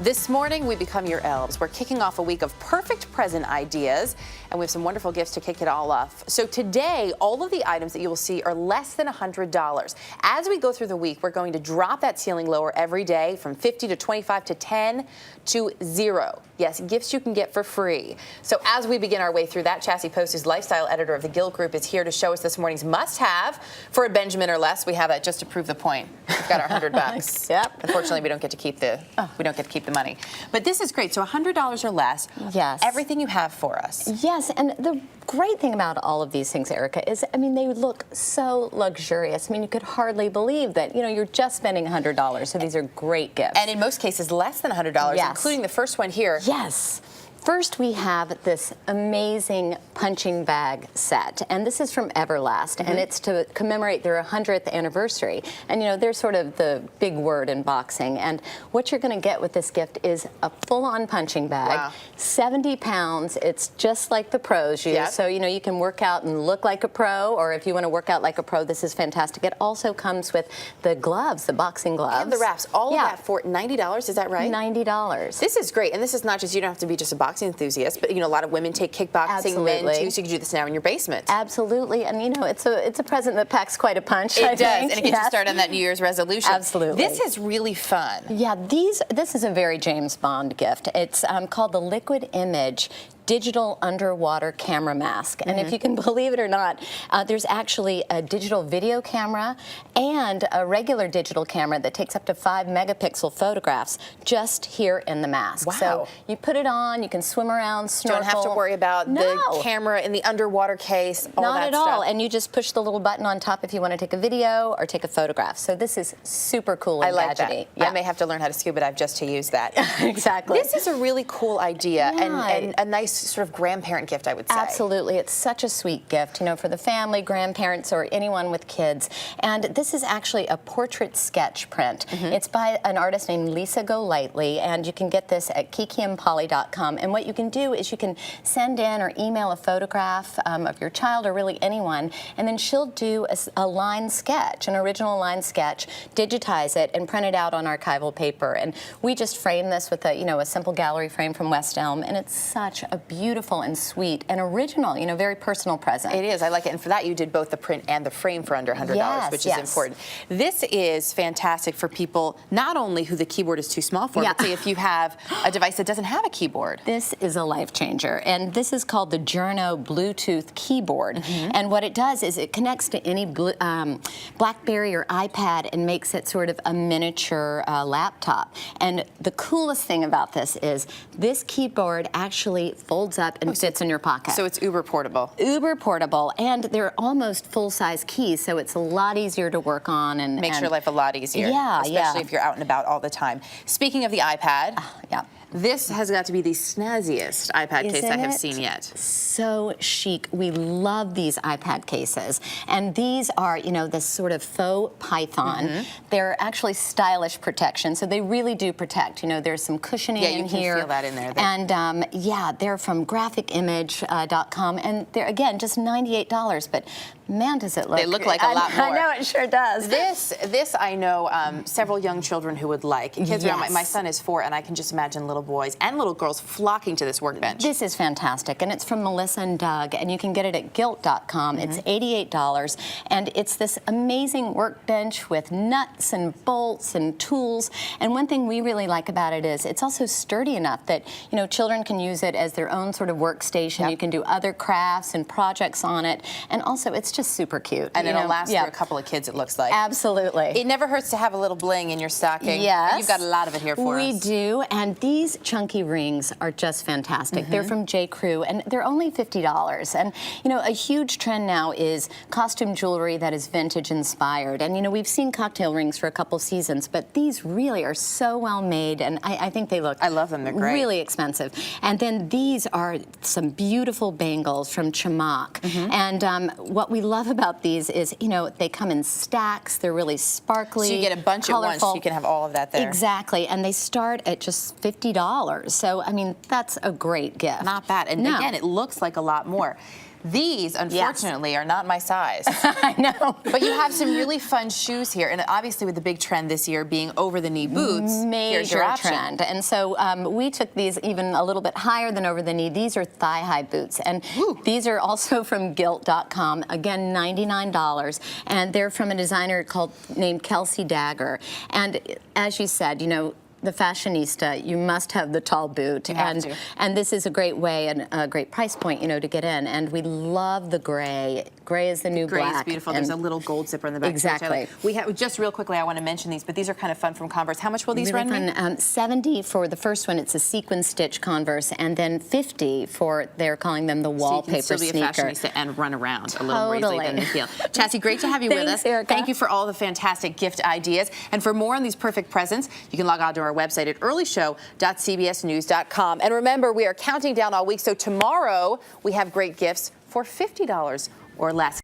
This morning, we become your elves. We're kicking off a week of perfect present ideas, and we have some wonderful gifts to kick it all off. So today, all of the items that you will see are less than $100. As we go through the week, we're going to drop that ceiling lower every day from 50 to 25 to 10 to 0. Yes, gifts you can get for free. So as we begin our way through that, Chassie Post, who's lifestyle editor of the Gilt Groupe, is here to show us this morning's must-have for a Benjamin or less. We have that just to prove the point. We've got our $100. Yep. Unfortunately, we don't get to keep the money. But this is great. So $100 or less. Yes. Everything you have for us. Yes, and the great thing about all of these things, Erica, is, I mean, they look so luxurious. I mean, you could hardly believe that, you know, you're just spending $100. So these are great gifts. And in most cases, less than $100, yes, including the first one here. Yes. First, we have this amazing punching bag set, and this is from Everlast, and it's to commemorate their 100th anniversary. And you know, they're sort of the big word in boxing. And what you're going to get with this gift is a full-on punching bag, wow, 70 pounds. It's just like the pros use. Yep. So you know, you can work out and look like a pro, or if you want to work out like a pro, this is fantastic. It also comes with the gloves, the boxing gloves, and the wraps. All of that for $90. Is that right? $90. This is great, and this is not just, you don't have to be just a boxing enthusiast, but you know, a lot of women take kickboxing, men too, so you can do this now in your basement. Absolutely, and you know, it's a present that packs quite a punch. It does, and it gets you started on that New Year's resolution. Absolutely. This is really fun. Yeah, this is a very James Bond gift. It's called the Liquid Image digital underwater camera mask. And if you can believe it or not, there's actually a digital video camera and a regular digital camera that takes up to 5 megapixel photographs just here in the mask. Wow. So you put it on, you can swim around, snorkel. Don't have to worry about the camera in the underwater case, all Not that at stuff. all. And you just push the little button on top if you want to take a video or take a photograph. So this is super cool and I like gadgety. that. Yeah. I may have to learn how to scuba dive just to use that. Exactly. This is a really cool idea and a nice sort of grandparent gift, I would say. Absolutely. It's such a sweet gift, you know, for the family, grandparents, or anyone with kids. And this is actually a portrait sketch print. It's by an artist named Lisa Golightly, and you can get this at kikiandpolly.com. And what you can do is you can send in or email a photograph of your child or really anyone, and then she'll do a line sketch, an original line sketch, digitize it, and print it out on archival paper. And we just frame this with a simple gallery frame from West Elm, and it's such a beautiful and sweet and original, you know, very personal present. It is. I like it. And for that, you did both the print and the frame for under $100, which is important. This is fantastic for people, not only who the keyboard is too small for, but say if you have a device that doesn't have a keyboard. This is a life changer. And this is called the Journo Bluetooth keyboard. And what it does is it connects to any BlackBerry or iPad and makes it sort of a miniature laptop. And the coolest thing about this is this keyboard actually folds up and fits in your pocket. So it's uber portable. Uber portable, and they're almost full-size keys, so it's a lot easier to work on and makes your life a lot easier. Yeah, especially if you're out and about all the time. Speaking of the iPad, this has got to be the snazziest iPad case I have seen yet. So chic. We love these iPad cases. And these are, you know, this sort of faux python. They're actually stylish protection, so they really do protect. You know, there's some cushioning in here. Yeah, you can feel that in there. And yeah, they're from graphicimage.com, and they're, again, just $98, but man, does it look... They look like a lot more. I know, it sure does. This I know several young children who would like. Kids around, my son is 4, and I can just imagine little boys and little girls flocking to this workbench. This is fantastic, and it's from Melissa and Doug, and you can get it at gilt.com. It's $88, and it's this amazing workbench with nuts and bolts and tools. And one thing we really like about it is it's also sturdy enough that, you know, children can use it as their own sort of workstation. You can do other crafts and projects on it, and also it's just super cute. And it'll last for a couple of kids, it looks like. Absolutely. It never hurts to have a little bling in your stocking. Yes. You've got a lot of it here for us. We do, and these chunky rings are just fantastic. They're from J. Crew, and they're only $50. And, you know, a huge trend now is costume jewelry that is vintage inspired. And, you know, we've seen cocktail rings for a couple seasons, but these really are so well made, and I think they look... I love them. They're great. Really expensive. And then these are some beautiful bangles from Chamach. And what we love about these is, you know, they come in stacks. They're really sparkly, so you get a bunch colorful. at once. You can have all of that there. Exactly. And they start at just $50. So, I mean, that's a great gift. Not bad. And again, it looks like a lot more. These, unfortunately, are not my size. I know. But you have some really fun shoes here, and obviously with the big trend this year being over-the-knee boots, here's your Major option. trend. And so we took these even a little bit higher than over the knee. These are thigh-high boots, and these are also from Gilt.com. Again, $99, and they're from a designer named Kelsi Dagger. And as you said, you know, the fashionista, you must have the tall boot, and this is a great way and a great price point, you know, to get in. And we love the gray. Gray is the new black. Gray is beautiful. There's a little gold zipper in the back. Exactly. We have just real quickly. I want to mention these, but these are kind of fun from Converse. How much will these really run me? fun. $70 for the first one. It's a sequin stitch Converse, and then $50 for they're calling them the wallpaper so you can still be a sneaker. fashionista and run around a little breezily than the heel. Chassie, great to have you with us. Erica. Thank you for all the fantastic gift ideas. And for more on these perfect presents, you can log on to our website at earlyshow.cbsnews.com. And remember, we are counting down all week, so tomorrow we have great gifts for $50 or less.